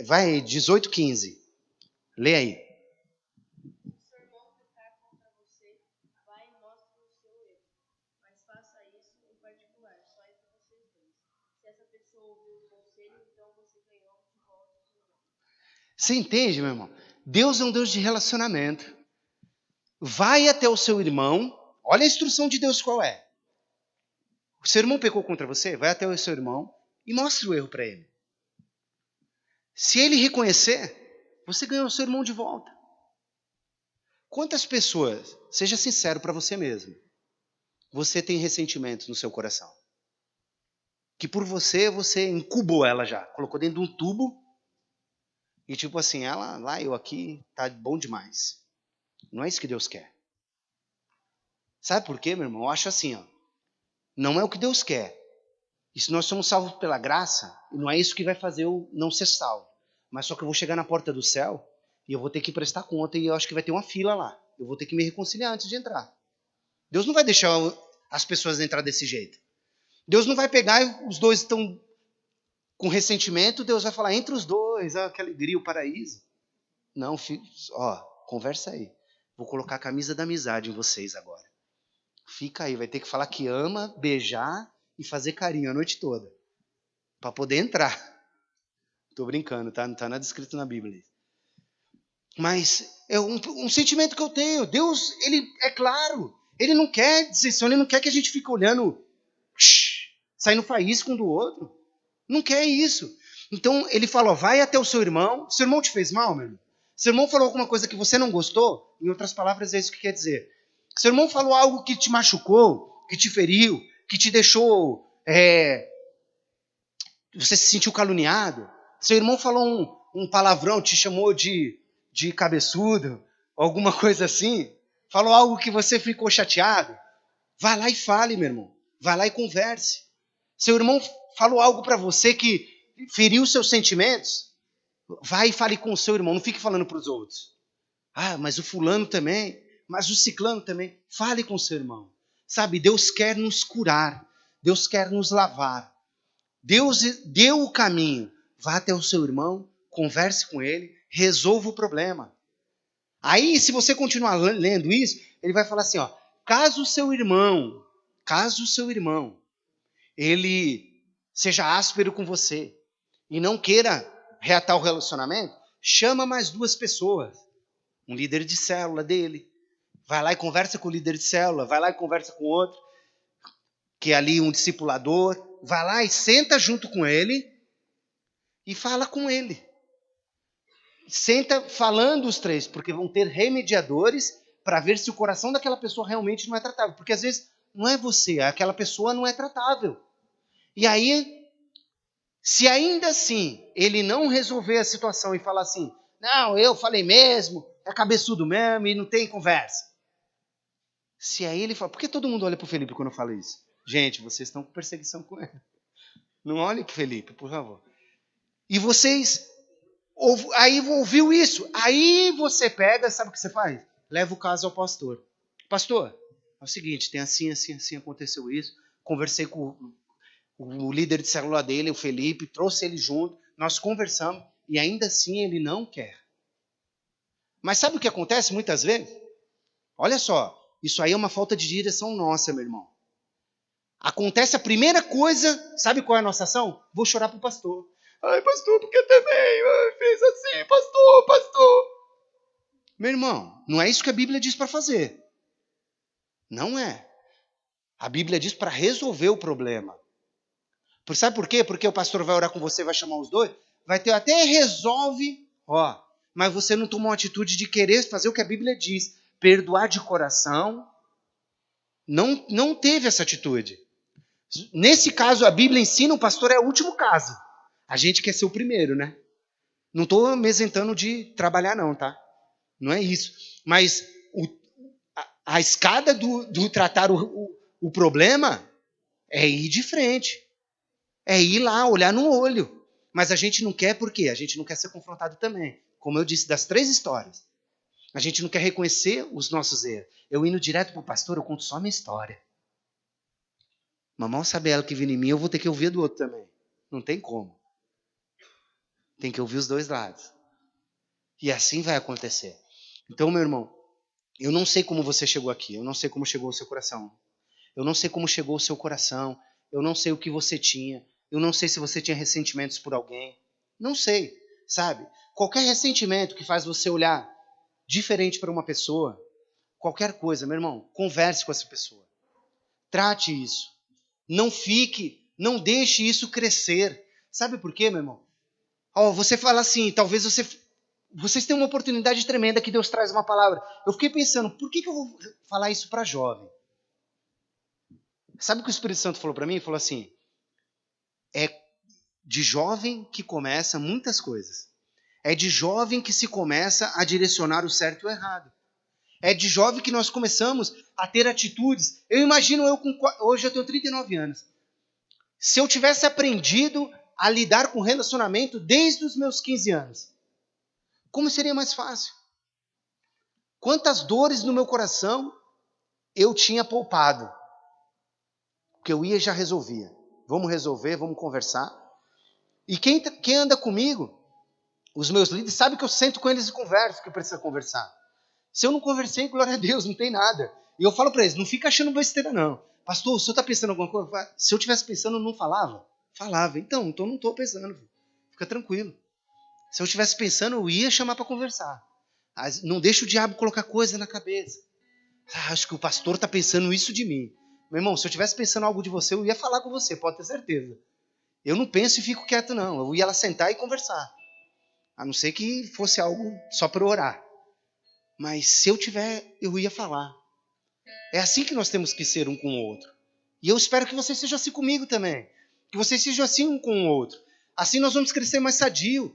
Vai, 18, 15. Lê aí. Se seu irmão pecar contra você, vá e mostre o seu erro. Mas faça isso em particular, só entre vocês dois. Se essa pessoa ouvir o conselho, então você ganhou de volta o seu irmão. Você entende, meu irmão? Deus é um Deus de relacionamento. Vai até o seu irmão. Olha a instrução de Deus qual é. O seu irmão pecou contra você? Vai até o seu irmão e mostre o erro para ele. Se ele reconhecer, você ganhou o seu irmão de volta. Quantas pessoas, seja sincero para você mesmo, você tem ressentimentos no seu coração? Que por você incubou ela já, colocou dentro de um tubo e tipo assim, ela lá, eu aqui, tá bom demais. Não é isso que Deus quer. Sabe por quê, meu irmão? Eu acho assim, ó. Não é o que Deus quer. E se nós somos salvos pela graça, não é isso que vai fazer eu não ser salvo. Mas só que eu vou chegar na porta do céu e eu vou ter que prestar conta e eu acho que vai ter uma fila lá. Eu vou ter que me reconciliar antes de entrar. Deus não vai deixar as pessoas entrar desse jeito. Deus não vai pegar e os dois estão com ressentimento, Deus vai falar, entre os dois, que alegria, o paraíso. Não, filho, ó, conversa aí. Vou colocar a camisa da amizade em vocês agora. Fica aí, vai ter que falar que ama, beijar e fazer carinho a noite toda. Para poder entrar. Tô brincando, tá? Não está nada escrito na Bíblia. Mas é um sentimento que eu tenho. Deus, ele é claro. Ele não quer decepção, ele não quer que a gente fique olhando saindo faísca um do outro. Não quer isso. Então ele falou, vai até o seu irmão. Seu irmão te fez mal, meu irmão? Seu irmão falou alguma coisa que você não gostou? Em outras palavras, é isso que quer dizer. Seu irmão falou algo que te machucou, que te feriu, que te deixou... você se sentiu caluniado. Seu irmão falou um palavrão, te chamou de cabeçudo, alguma coisa assim. Falou algo que você ficou chateado. Vai lá e fale, meu irmão. Vai lá e converse. Seu irmão falou algo para você que feriu seus sentimentos. Vai e fale com o seu irmão. Não fique falando para os outros. Ah, mas o fulano também. Mas o ciclano também. Fale com o seu irmão. Sabe, Deus quer nos curar. Deus quer nos lavar. Deus deu o caminho. Vá até o seu irmão, converse com ele, resolva o problema. Aí, se você continuar lendo isso, ele vai falar assim, ó, caso o seu irmão, ele seja áspero com você e não queira reatar o relacionamento, chama mais 2 pessoas. Um líder de célula dele. Vai lá e conversa com o líder de célula, vai lá e conversa com outro, que é ali um discipulador. Vai lá e senta junto com ele e fala com ele. Senta falando os 3, porque vão ter remediadores para ver se o coração daquela pessoa realmente não é tratável. Porque às vezes não é você, aquela pessoa não é tratável. E aí, se ainda assim ele não resolver a situação e falar assim, não, eu falei mesmo, é cabeçudo mesmo e não tem conversa. Se aí ele fala, por que todo mundo olha para o Felipe quando eu falo isso? Gente, vocês estão com perseguição com ele. Não olhem para o Felipe, por favor. E vocês... Aí ouviu isso, aí você pega, sabe o que você faz? Leva o caso ao pastor. Pastor, é o seguinte, tem assim, aconteceu isso. Conversei com o líder de célula dele, o Felipe, trouxe ele junto, nós conversamos e ainda assim ele não quer. Mas sabe o que acontece muitas vezes? Olha só, isso aí é uma falta de direção nossa, meu irmão. Acontece a primeira coisa, sabe qual é a nossa ação? Vou chorar pro pastor. Ai, pastor, porque também fez assim, pastor. Meu irmão, não é isso que a Bíblia diz para fazer. Não é. A Bíblia diz para resolver o problema. Sabe por quê? Porque o pastor vai orar com você, vai chamar os 2, vai ter até resolve, mas você não tomou a atitude de querer fazer o que a Bíblia diz, perdoar de coração. Não teve essa atitude. Nesse caso, a Bíblia ensina o pastor é o último caso. A gente quer ser o primeiro, né? Não estou me isentando de trabalhar não, tá? Não é isso. Mas a escada do tratar o problema é ir de frente. É ir lá, olhar no olho. Mas a gente não quer por quê? A gente não quer ser confrontado também. Como eu disse, das 3 histórias. A gente não quer reconhecer os nossos erros. Eu indo direto para o pastor, eu conto só a minha história. Mal sabe ela que vive em mim, eu vou ter que ouvir do outro também. Não tem como. Tem que ouvir os 2 lados. E assim vai acontecer. Então, meu irmão, eu não sei como você chegou aqui. Eu não sei como chegou o seu coração. Eu não sei como chegou o seu coração. Eu não sei o que você tinha. Eu não sei se você tinha ressentimentos por alguém. Não sei, sabe? Qualquer ressentimento que faz você olhar diferente para uma pessoa, qualquer coisa, meu irmão, converse com essa pessoa. Trate isso. Não deixe isso crescer. Sabe por quê, meu irmão? Você fala assim, talvez vocês têm uma oportunidade tremenda que Deus traz uma palavra. Eu fiquei pensando, por que eu vou falar isso para jovem? Sabe o que o Espírito Santo falou para mim? Ele falou assim, é de jovem que começa muitas coisas. É de jovem que se começa a direcionar o certo e o errado. É de jovem que nós começamos a ter atitudes. Eu imagino hoje eu tenho 39 anos. Se eu tivesse aprendido a lidar com relacionamento desde os meus 15 anos, como seria mais fácil? Quantas dores no meu coração eu tinha poupado? Porque eu ia e já resolvia. Vamos resolver, vamos conversar. E quem anda comigo, os meus líderes, sabe que eu sento com eles e converso, que precisa conversar. Se eu não conversei, glória a Deus, não tem nada. E eu falo para eles, não fica achando besteira não. Pastor, o senhor está pensando em alguma coisa? Se eu estivesse pensando, eu não falava? Falava. Então não estou pensando. Fica tranquilo. Se eu estivesse pensando, eu ia chamar para conversar. Mas não deixa o diabo colocar coisa na cabeça. Acho que o pastor está pensando isso de mim. Meu irmão, se eu estivesse pensando algo de você, eu ia falar com você, pode ter certeza. Eu não penso e fico quieto, não. Eu ia lá sentar e conversar. A não ser que fosse algo só para orar. Mas se eu tiver, eu ia falar. É assim que nós temos que ser um com o outro. E eu espero que você seja assim comigo também. Que você seja assim um com o outro. Assim nós vamos crescer mais sadio.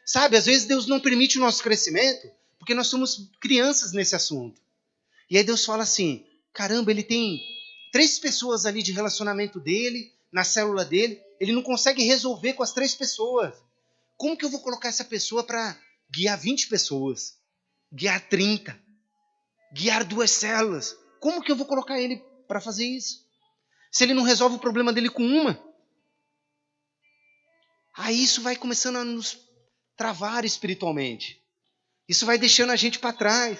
Sabe, às vezes Deus não permite o nosso crescimento porque nós somos crianças nesse assunto. E aí Deus fala assim, caramba, ele tem 3 pessoas ali de relacionamento dele, na célula dele, ele não consegue resolver com as 3 pessoas. Como que eu vou colocar essa pessoa para guiar 20 pessoas? Guiar 30? Guiar 2 células? Como que eu vou colocar ele para fazer isso? Se ele não resolve o problema dele com uma? Aí isso vai começando a nos travar espiritualmente. Isso vai deixando a gente para trás.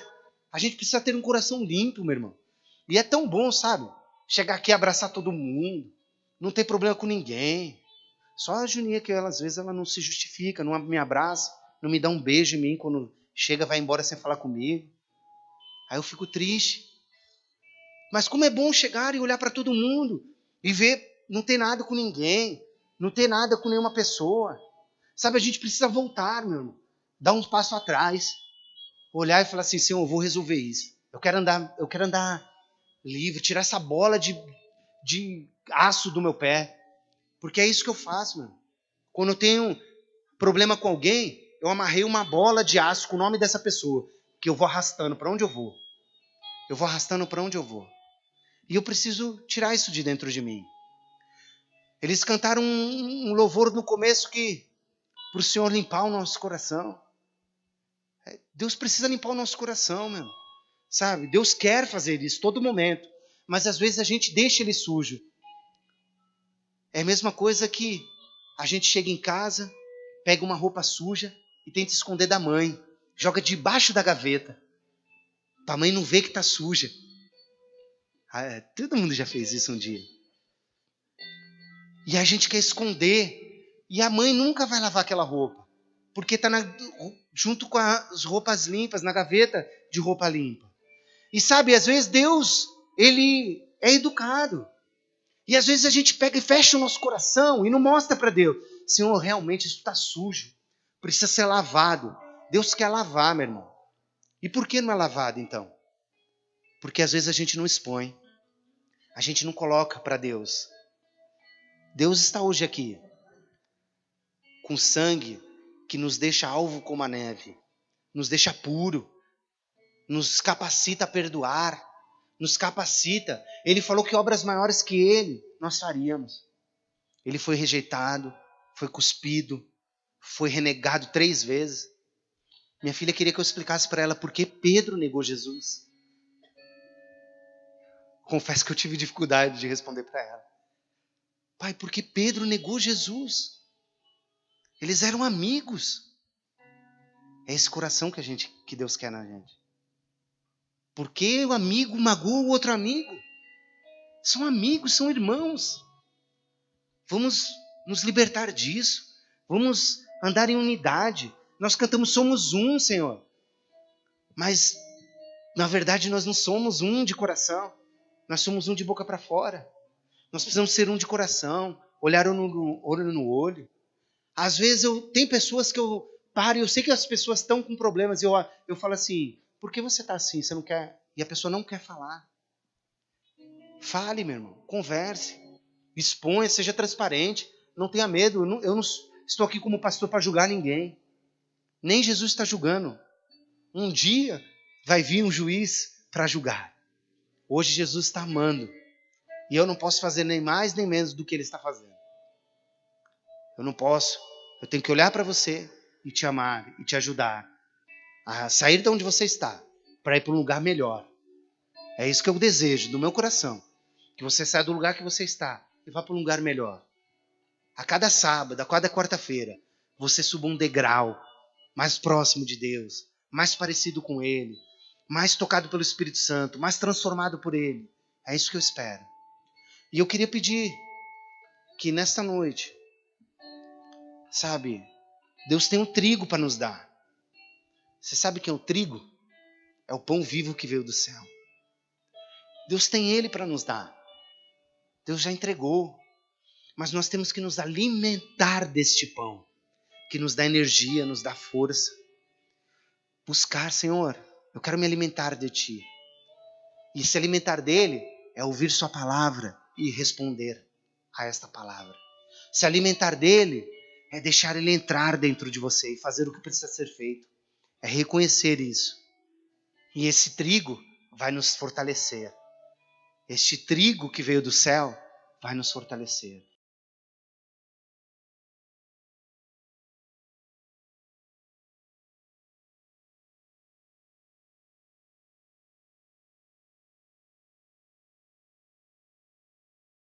A gente precisa ter um coração limpo, meu irmão. E é tão bom, sabe? Chegar aqui e abraçar todo mundo. Não ter problema com ninguém. Só a Juninha que ela, às vezes ela não se justifica, não me abraça, não me dá um beijo em mim quando chega, vai embora sem falar comigo. Aí eu fico triste. Mas como é bom chegar e olhar para todo mundo e ver, não tem nada com ninguém, não tem nada com nenhuma pessoa. Sabe, a gente precisa voltar, meu irmão. Dar um passo atrás. Olhar e falar assim, Senhor, eu vou resolver isso. Eu quero andar livre, tirar essa bola de aço do meu pé. Porque é isso que eu faço, meu irmão. Quando eu tenho problema com alguém, eu amarrei uma bola de aço com o nome dessa pessoa, que eu vou arrastando para onde eu vou. Eu vou arrastando para onde eu vou. E eu preciso tirar isso de dentro de mim. Eles cantaram um louvor no começo que para o Senhor limpar o nosso coração. Deus precisa limpar o nosso coração, meu. Sabe? Deus quer fazer isso todo momento. Mas às vezes a gente deixa ele sujo. É a mesma coisa que a gente chega em casa, pega uma roupa suja e tenta esconder da mãe. Joga debaixo da gaveta. Para a mãe não ver que está suja. Todo mundo já fez isso um dia. E a gente quer esconder. E a mãe nunca vai lavar aquela roupa. Porque está junto com as roupas limpas, na gaveta de roupa limpa. E sabe, às vezes Deus, ele é educado. E às vezes a gente pega e fecha o nosso coração e não mostra para Deus. Senhor, realmente isso está sujo. Precisa ser lavado. Deus quer lavar, meu irmão. E por que não é lavado, então? Porque às vezes a gente não expõe. A gente não coloca para Deus. Deus está hoje aqui. Com sangue que nos deixa alvo como a neve. Nos deixa puro. Nos capacita a perdoar. Nos capacita. Ele falou que obras maiores que ele nós faríamos. Ele foi rejeitado, foi cuspido, foi renegado 3 vezes. Minha filha queria que eu explicasse para ela por que Pedro negou Jesus. Confesso que eu tive dificuldade de responder para ela. Pai, por que Pedro negou Jesus? Eles eram amigos. É esse coração que Deus quer na gente. Por que o amigo magoa o outro amigo? São amigos, são irmãos. Vamos nos libertar disso. Vamos andar em unidade. Nós cantamos somos um, Senhor. Mas, na verdade, nós não somos um de coração. Nós somos um de boca para fora. Nós precisamos ser um de coração. Olhar olho no olho. Às vezes, tem pessoas que eu paro e eu sei que as pessoas estão com problemas. E eu falo assim, por que você está assim? Você não quer? E a pessoa não quer falar. Fale, meu irmão. Converse. Exponha, seja transparente. Não tenha medo. Eu não estou aqui como pastor para julgar ninguém. Nem Jesus está julgando. Um dia vai vir um juiz para julgar. Hoje Jesus está amando. E eu não posso fazer nem mais nem menos do que Ele está fazendo. Eu não posso. Eu tenho que olhar para você e te amar e te ajudar a sair de onde você está para ir para um lugar melhor. É isso que eu desejo do meu coração. Que você saia do lugar que você está e vá para um lugar melhor. A cada sábado, a cada quarta-feira, você suba um degrau mais próximo de Deus, mais parecido com Ele, mais tocado pelo Espírito Santo, mais transformado por Ele. É isso que eu espero. E eu queria pedir que nesta noite, sabe, Deus tem um trigo para nos dar. Você sabe o que é o trigo? É o pão vivo que veio do céu. Deus tem Ele para nos dar. Deus já entregou. Mas nós temos que nos alimentar deste pão, que nos dá energia, nos dá força. Buscar, Senhor, eu quero me alimentar de Ti. E se alimentar dele é ouvir sua palavra e responder a esta palavra. Se alimentar dele é deixar ele entrar dentro de você e fazer o que precisa ser feito. É reconhecer isso. E esse trigo vai nos fortalecer. Este trigo que veio do céu vai nos fortalecer.